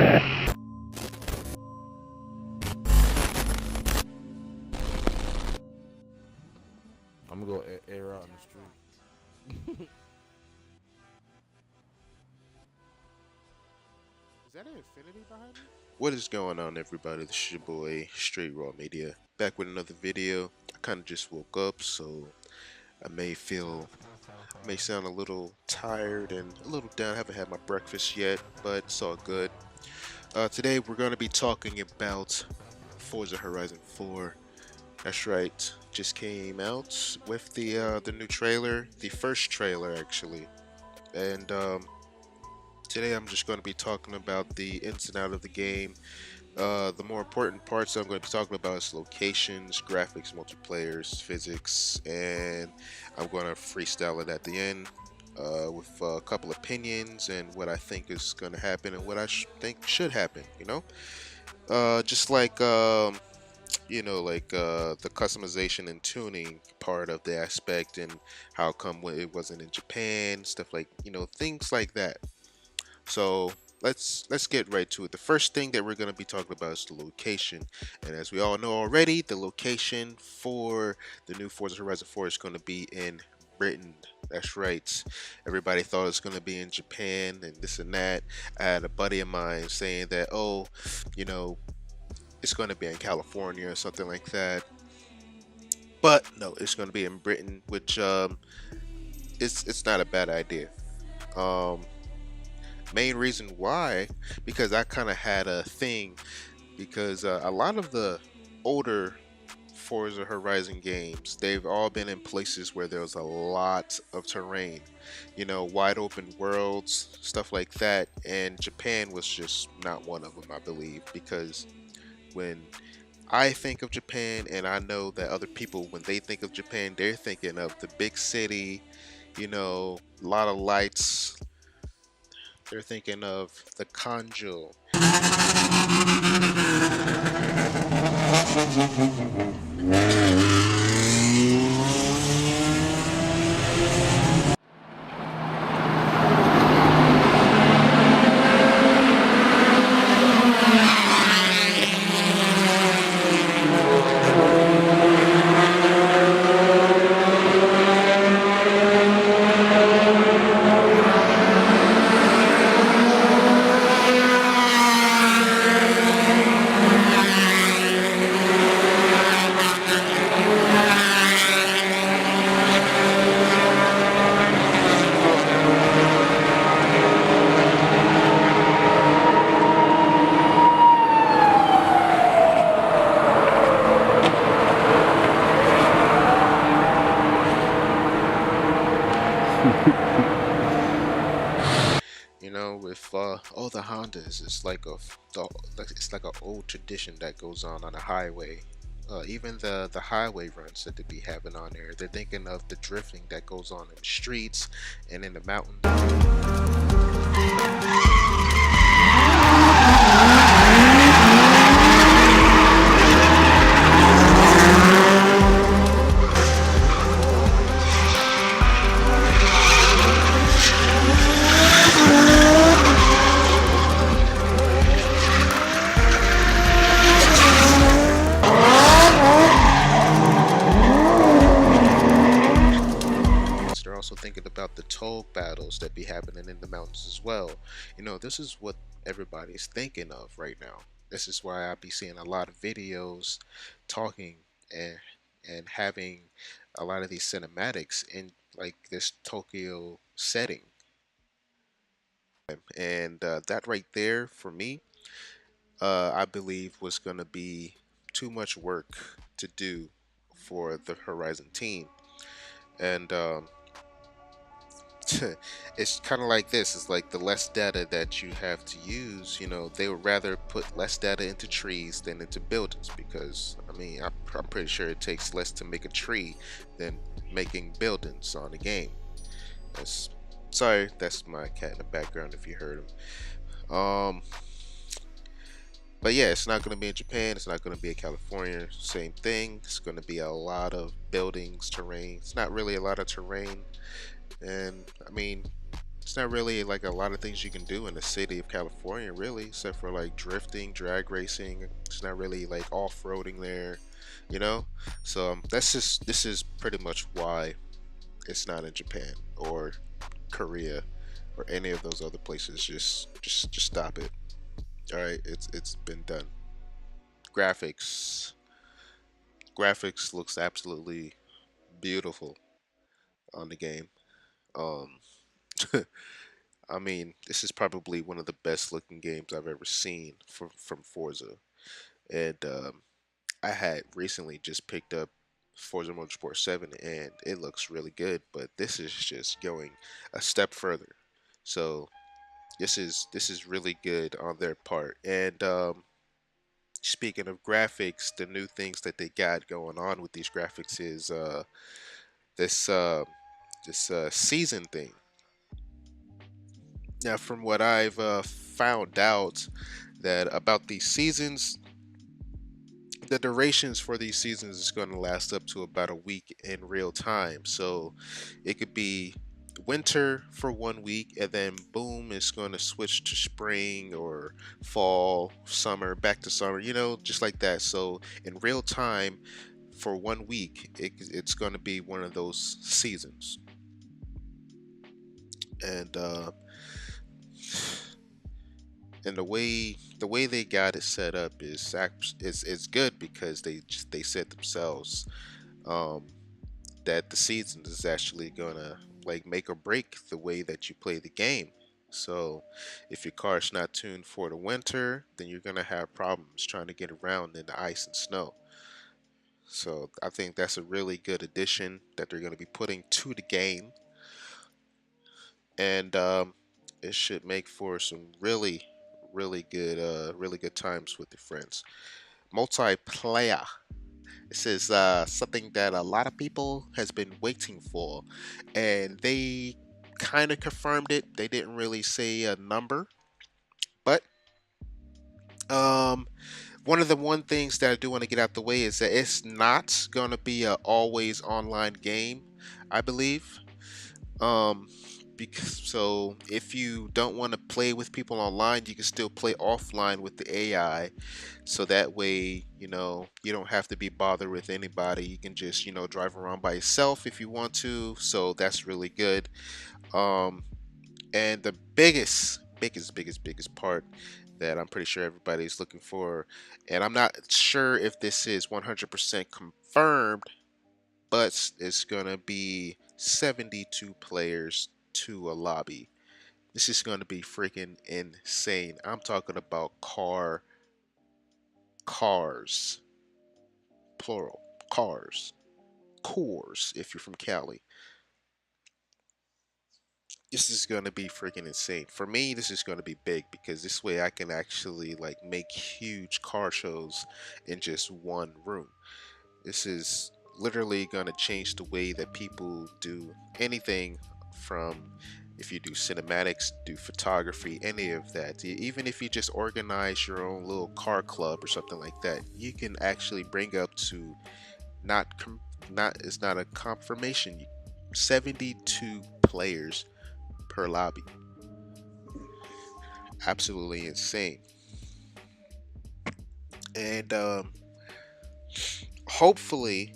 I'm gonna go air out in the street. Is that an infinity behind me? What is going on, everybody? This is your boy Straight Raw Media, back with another video. I kind of just woke up, so I may sound a little tired and a little down. I haven't had my breakfast yet, but it's all good. Today we're going to be talking about Forza Horizon 4. That's right, just came out with the new trailer, the first trailer actually, and today I'm just going to be talking about the ins and out of the game. The more important parts I'm going to be talking about is locations, graphics, multiplayers, physics, and I'm going to freestyle it at the end with a couple opinions and what I think is going to happen and what I think should happen. Just like the customization and tuning part of the aspect and how come it wasn't in Japan, stuff like things like that. So let's get right to it. The first thing that we're going to be talking about is the location, and as we all know already, the location for the new Forza Horizon 4 is going to be in Britain. That's right. Everybody thought it was going to be in Japan and this and that. I had a buddy of mine saying that, oh, you know, it's going to be in California or something like that. But no, it's going to be in Britain, which it's not a bad idea. Um, Main reason why, because I kind of had a thing, because a lot of the older Forza Horizon games, they've all been in places where there was a lot of terrain, wide open worlds, stuff like that, and Japan was just not one of them, I believe, because when I think of Japan, and I know that other people, when they think of Japan, they're thinking of the big city, a lot of lights. They're thinking of the Kanjo. With all the Hondas, it's like an old tradition that goes on a highway. Even the highway runs that they be having on there, they're thinking of the drifting that goes on in the streets and in the mountains. They're also thinking about the toll battles that be happening in the mountains as well. This is what everybody's thinking of right now. This is why I be seeing a lot of videos talking and having a lot of these cinematics in like this Tokyo setting. And that right there for me, I believe was going to be too much work to do for the Horizon team. And it's kind of like this. It's like the less data that you have to use, they would rather put less data into trees than into buildings, because I mean, I'm pretty sure it takes less to make a tree than making buildings on a game. That's Sorry, that's my cat in the background if you heard him. But yeah, it's not going to be in Japan, it's not going to be in California, same thing. It's going to be a lot of buildings, terrain. It's not really a lot of terrain, and I mean, It's not really like a lot of things you can do in the city of California, really, except for like drifting, drag racing. It's not really like off-roading there, you know. So that's just this is pretty much why it's not in Japan or Korea or any of those other places. Just stop it. All right, it's been done. Graphics, graphics looks absolutely beautiful on the game. Um, I mean, this is probably one of the best looking games I've ever seen from Forza. And I had recently just picked up Forza Motorsport 7 and it looks really good, but this is just going a step further. So this is really good on their part. And speaking of graphics, the new things that they got going on with these graphics is this season thing. Now, from what I've found out, that about these seasons, the durations for these seasons is going to last up to about a week in real time. So it could be winter for 1 week, and then boom, it's going to switch to spring or fall, summer, back to summer, just like that. So in real time, for 1 week, it's going to be one of those seasons. And and the way they got it set up is good because they said themselves um, that the seasons is actually gonna like make or break the way that you play the game. So if your car's not tuned for the winter, then you're gonna have problems trying to get around in the ice and snow. So I think that's a really good addition that they're gonna be putting to the game, and it should make for some really good times with your friends. Multiplayer. This is something that a lot of people has been waiting for, and they kind of confirmed it. They didn't really say a number, but um, one things that I do want to get out the way is that it's not gonna be a always online game, I believe. Um, because so if you don't want to play with people online, you can still play offline with the AI. So that way, you don't have to be bothered with anybody. You can just, drive around by yourself if you want to. So that's really good. Um, and the biggest part that I'm pretty sure everybody's looking for, and I'm not sure if this is 100% confirmed, but it's gonna be 72 players to a lobby. This is gonna be freaking insane. I'm talking about cars, plural, cars, cores. If you're from Cali, this is gonna be freaking insane. For me, this is gonna be big because this way I can actually like make huge car shows in just one room. This is literally going to change the way that people do anything, from if you do cinematics, do photography, any of that. Even if you just organize your own little car club or something like that, you can actually bring up to not not it's not a confirmation, 72 players per lobby. Absolutely insane. And hopefully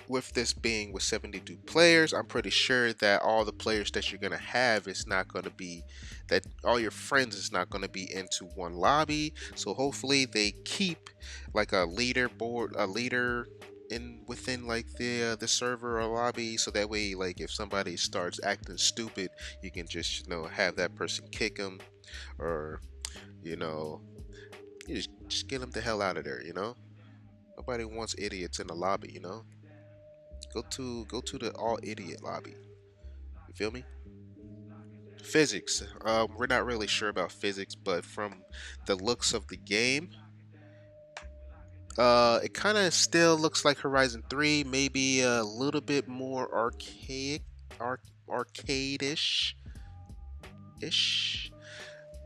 with this being with 72 players, I'm pretty sure that all the players that you're going to have is not going to be that all your friends is not going to be into one lobby. So hopefully they keep like a leaderboard, a leader in within like the server or lobby, so that way like if somebody starts acting stupid, you can just have that person kick them, or you know you just get them the hell out of there. Nobody wants idiots in the lobby. Go to the all idiot lobby. You feel me? Physics. We're not really sure about physics, but from the looks of the game, it kind of still looks like Horizon 3, maybe a little bit more arcade-ish, ish.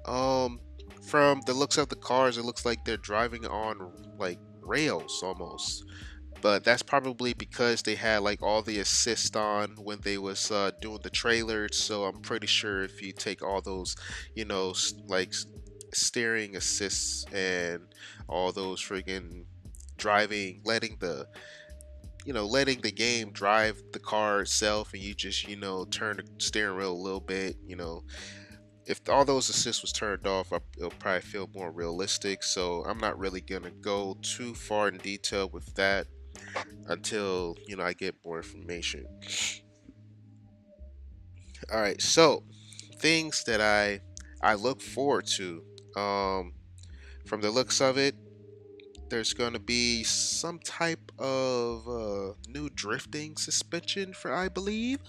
Um, from the looks of the cars, it looks like they're driving on like rails almost. but that's probably because they had like all the assist on when they was doing the trailers. So I'm pretty sure if you take all those, steering assists and all those friggin' driving, letting the game drive the car itself, and you just turn the steering wheel a little bit. If all those assists was turned off, it'll probably feel more realistic. So I'm not really gonna go too far in detail with that until I get more information. All right, so things that I look forward to. Um, from the looks of it, there's going to be some type of new drifting suspension for, I believe.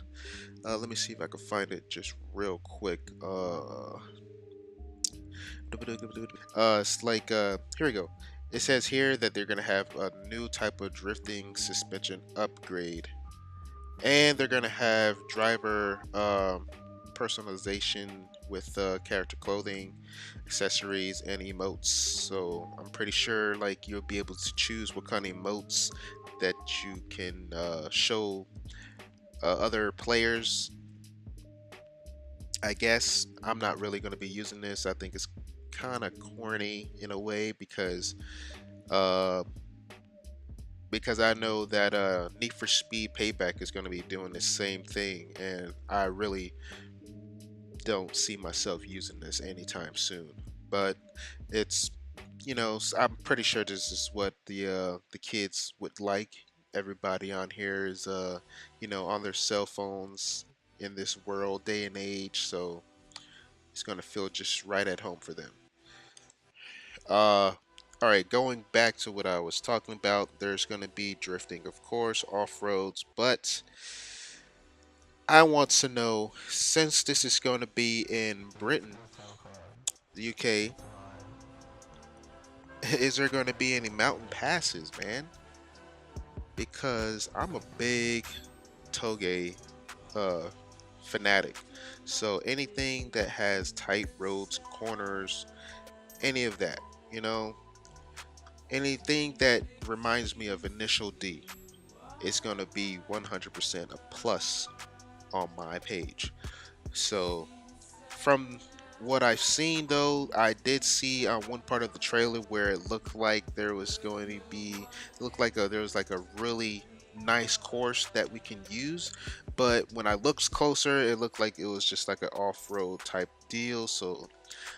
Let me see if I can find it just real quick. It's like here we go. It says here that they're gonna have a new type of drifting suspension upgrade, and they're gonna have driver personalization with character clothing, accessories, and emotes. So I'm pretty sure like you'll be able to choose what kind of emotes that you can show other players. I guess I'm not really going to be using this. I think it's kind of corny in a way uh, because I know that Need for Speed Payback is going to be doing the same thing, and I really don't see myself using this anytime soon. But it's I'm pretty sure this is what the kids would like. Everybody on here is on their cell phones in this world day and age, so it's gonna feel just right at home for them. All right, going back to what I was talking about, there's gonna be drifting, of course, off roads, but I want to know, since this is going to be in Britain, the UK, is there going to be any mountain passes, man? Because I'm a big Toge uh, fanatic. So anything that has tight roads, corners, any of that, you know, anything that reminds me of Initial D, is going to be 100% a plus on my page. So from what I've seen, though, I did see one part of the trailer where it looked like there was going to be, it looked like there was like a really nice course that we can use. But when I looked closer, it looked like it was just like an off-road type deal. So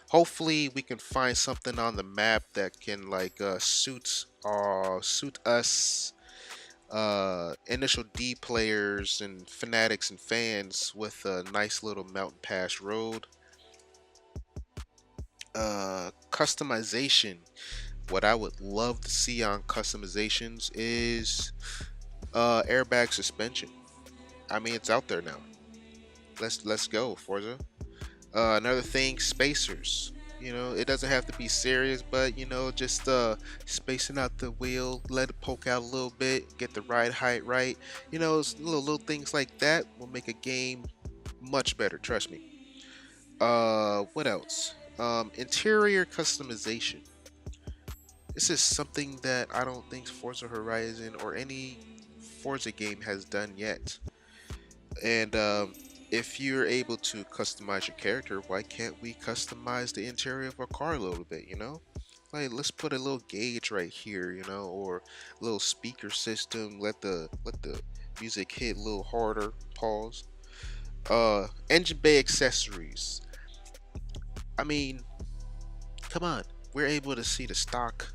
hopefully we can find something on the map that can like suit us initial D players and fanatics and fans with a nice little mountain pass road. Customization. What I would love to see on customizations is airbag suspension. I mean, it's out there now. Let's go, Forza. Another thing, spacers. It doesn't have to be serious, but just spacing out the wheel, let it poke out a little bit, get the ride height right. It's little things like that will make a game much better. Trust me. What else? Interior customization. This is something that I don't think Forza Horizon or any Forza game has done yet. And if you're able to customize your character, why can't we customize the interior of our car a little bit? Like let's put a little gauge right here, or a little speaker system. Let the music hit a little harder. Pause. Engine bay accessories. I mean, come on. We're able to see the stock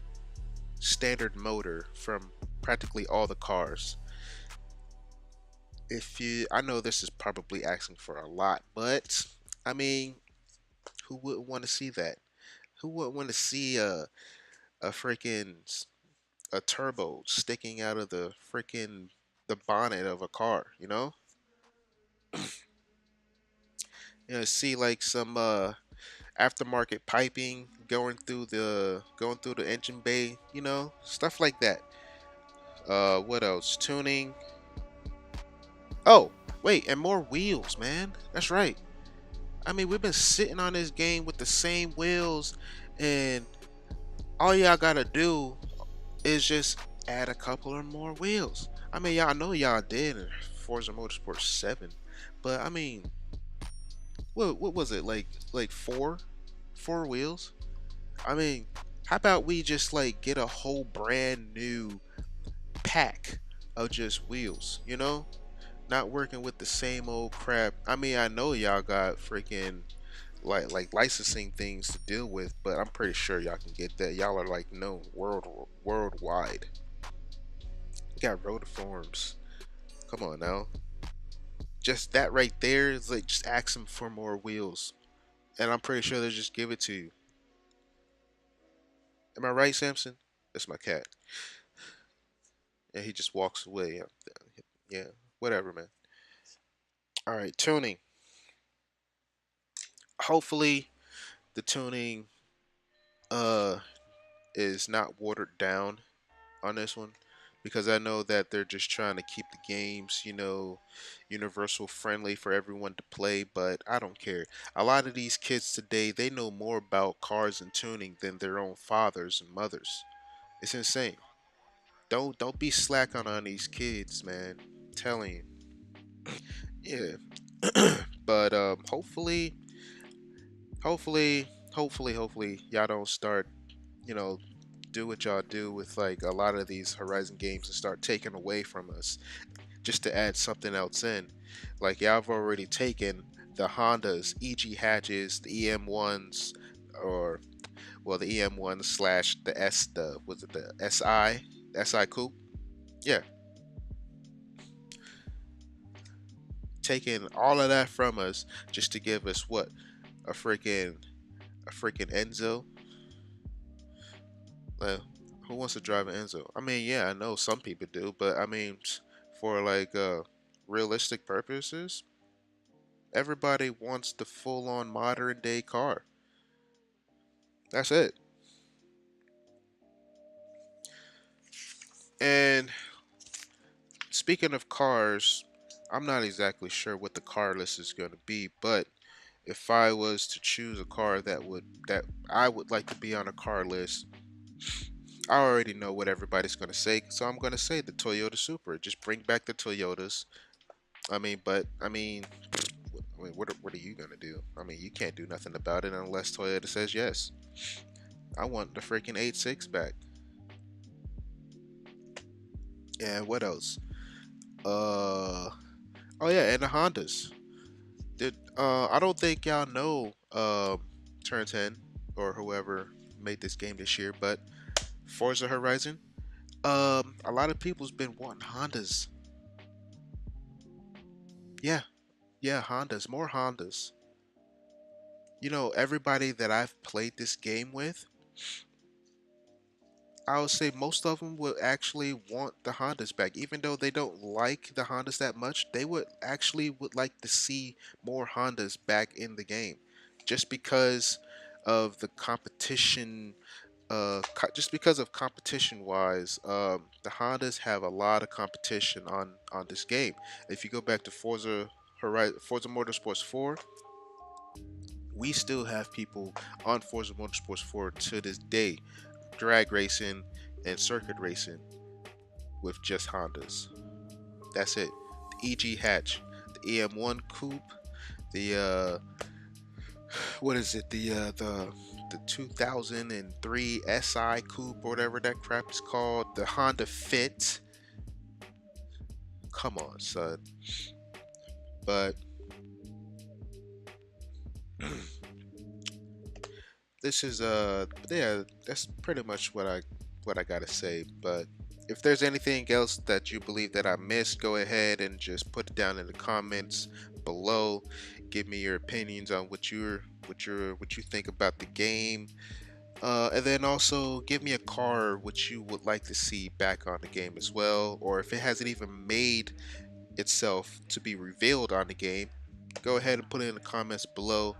standard motor from practically all the cars. I know this is probably asking for a lot, but I mean, who wouldn't want to see that? Who wouldn't want to see a freaking a turbo sticking out of the bonnet of a car? See like some aftermarket piping going through the engine bay, stuff like that. What else? Tuning. Oh, wait, and more wheels, man. That's right. I mean, we've been sitting on this game with the same wheels, and all y'all gotta do is just add a couple of more wheels. I mean, y'all know y'all did in Forza Motorsport 7, but I mean, what was it like four wheels? I mean, how about we just like get a whole brand new pack of just wheels, you know? Not working with the same old crap. I mean, I know y'all got freaking like licensing things to deal with, but I'm pretty sure y'all can get that. Y'all are like known worldwide. You got rotiforms. Come on now. Just that right there is like just ask them for more wheels, and I'm pretty sure they'll just give it to you. Am I right, Samson? That's my cat. And he just walks away. Yeah, whatever, man. All right, tuning. Hopefully, the tuning uh is not watered down on this one, because I know that they're just trying to keep the games, universal friendly for everyone to play, but I don't care. A lot of these kids today, they know more about cars and tuning than their own fathers and mothers. It's insane. Don't be slacking on these kids, man. I'm telling you. Yeah. But hopefully y'all don't start, you know, do what y'all do with like a lot of these Horizon games and start taking away from us just to add something else in. Like y'all have already taken the Hondas, EG hatches, the EM1s, or well, the EM1 slash the S, the was it the SI coupe? Yeah, taking all of that from us just to give us what, a freaking Enzo. Like, who wants to drive an Enzo? I mean, yeah, I know some people do, but I mean, for like realistic purposes, everybody wants the full-on modern day car. That's it. And speaking of cars, I'm not exactly sure what the car list is going to be, but if I was to choose a car that I would like to be on a car list, I already know what everybody's going to say, so I'm going to say the Toyota Supra. Just bring back the Toyotas. What are you going to do? I mean, you can't do nothing about it unless Toyota says yes. I want the freaking 86 back. And what else? Uh, oh yeah, and the Hondas. I don't think y'all know Turn 10 or whoever made this game this year, but Forza Horizon. A lot of people's been wanting Hondas. Yeah, yeah, Hondas, more Hondas. Everybody that I've played this game with, I would say most of them would actually want the Hondas back, even though they don't like the Hondas that much. They would like to see more Hondas back in the game, just because of the competition. Just because of competition wise, the Hondas have a lot of competition on this game. If you go back to Forza Motorsports 4, we still have people on Forza Motorsports 4 to this day, drag racing and circuit racing with just Hondas. That's it. The EG hatch, the EM1 coupe, the what is it? The 2003 SI coupe or whatever that crap is called. The Honda Fit. Come on, son. But this is yeah, that's pretty much what I gotta say. But if there's anything else that you believe that I missed, go ahead and just put it down in the comments below. Give me your opinions on what you think about the game. And then also give me a car which you would like to see back on the game as well, or if it hasn't even made itself to be revealed on the game, go ahead and put it in the comments below.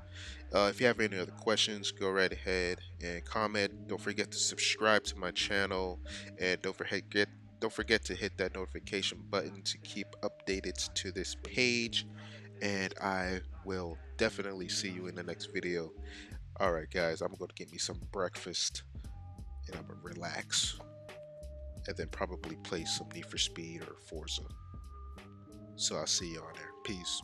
If you have any other questions, go right ahead and comment. Don't forget to subscribe to my channel, and don't forget to hit that notification button to keep updated to this page. And I will definitely see you in the next video. All right, guys, I'm going to get me some breakfast and I'm going to relax. and then probably play some Need for Speed or Forza. So I'll see you on there. Peace.